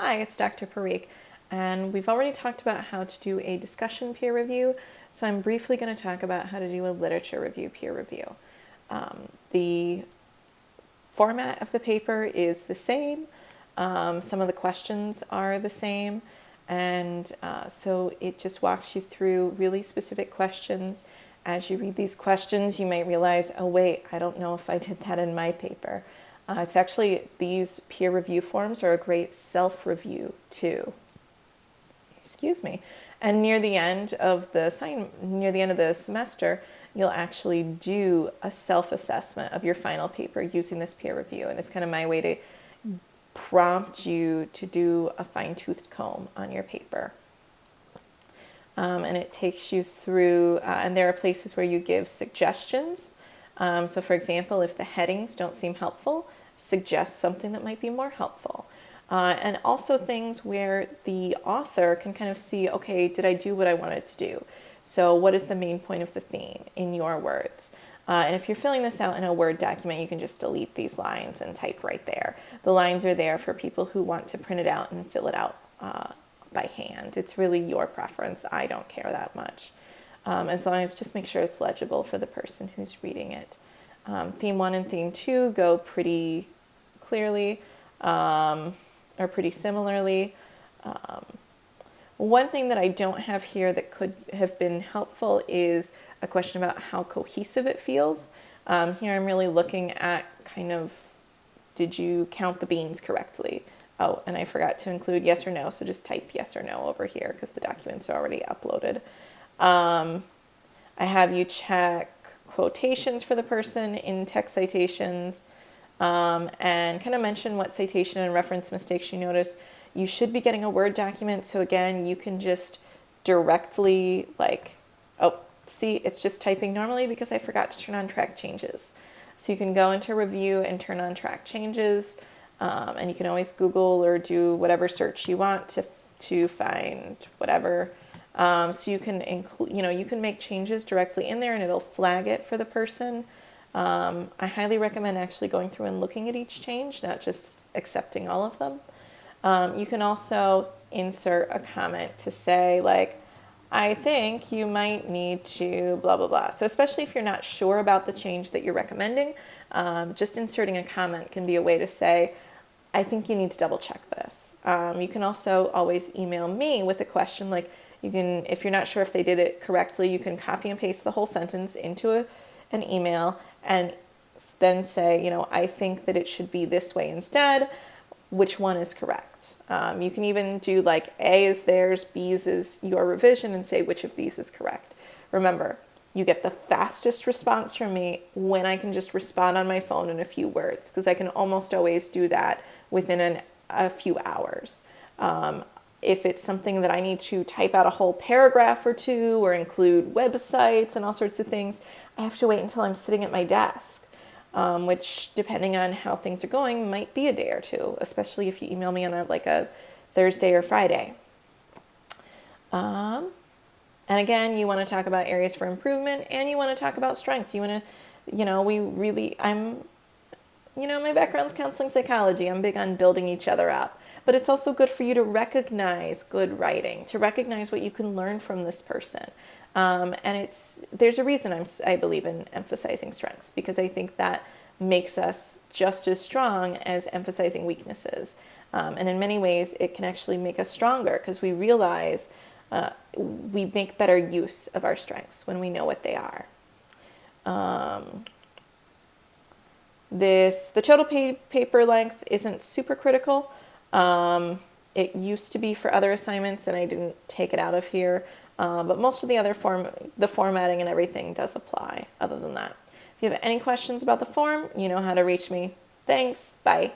Hi, it's Dr. Parikh, and we've already talked about how to do a discussion peer review, so I'm briefly going to talk about how to do a literature review peer review. The format of the paper is the same, some of the questions are the same, and so it just walks you through really specific questions. As you read these questions, you might realize, oh wait, I don't know if I did that in my paper. It's actually, these peer review forms are a great self-review too. Excuse me. And near the end of the semester, you'll actually do a self-assessment of your final paper using this peer review. And it's kind of my way to prompt you to do a fine-toothed comb on your paper. And it takes you through, and there are places where you give suggestions. So for example, if the headings don't seem helpful, suggest something that might be more helpful. And also things where the author can kind of see, okay, did I do what I wanted to do? So what is the main point of the theme in your words? And if you're filling this out in a Word document, you can just delete these lines and type right there. The lines are there for people who want to print it out and fill it out by hand. It's really your preference. I don't care that much. As long as just make sure it's legible for the person who's reading it. Theme 1 and Theme 2 go pretty clearly or pretty similarly. One thing that I don't have here that could have been helpful is a question about how cohesive it feels. Here I'm really looking at kind of, did you count the beans correctly? Oh, and I forgot to include yes or no, so just type yes or no over here because the documents are already uploaded. I have you check quotations for the person in text citations and kind of mention what citation and reference mistakes you notice. You should be getting a Word document, so again, you can just directly oh, see, it's just typing normally because I forgot to turn on track changes. So you can go into review and turn on track changes, and you can always Google or do whatever search you want to find whatever. So you can include, you can make changes directly in there and it'll flag it for the person. I highly recommend actually going through and looking at each change, not just accepting all of them. You can also insert a comment to say I think you might need to blah, blah, blah. So especially if you're not sure about the change that you're recommending, just inserting a comment can be a way to say, I think you need to double check this. You can also always email me with a question you can, if you're not sure if they did it correctly, you can copy and paste the whole sentence into an email and then say, I think that it should be this way instead. Which one is correct? You can even do A is theirs, B's is your revision, and say which of these is correct. Remember, you get the fastest response from me when I can just respond on my phone in a few words, because I can almost always do that within a few hours. If it's something that I need to type out a whole paragraph or two or include websites and all sorts of things, I have to wait until I'm sitting at my desk, which, depending on how things are going, might be a day or two, especially if you email me on a Thursday or Friday. And again, you want to talk about areas for improvement and you want to talk about strengths. You want to, my background's counseling psychology. I'm big on building each other up. But it's also good for you to recognize good writing, to recognize what you can learn from this person. And there's a reason I believe in emphasizing strengths, because I think that makes us just as strong as emphasizing weaknesses. And in many ways, it can actually make us stronger because we realize we make better use of our strengths when we know what they are. The total paper length isn't super critical. It used to be for other assignments and I didn't take it out of here. But most of the other the formatting and everything does apply other than that. If you have any questions about the form, you know how to reach me. Thanks. Bye.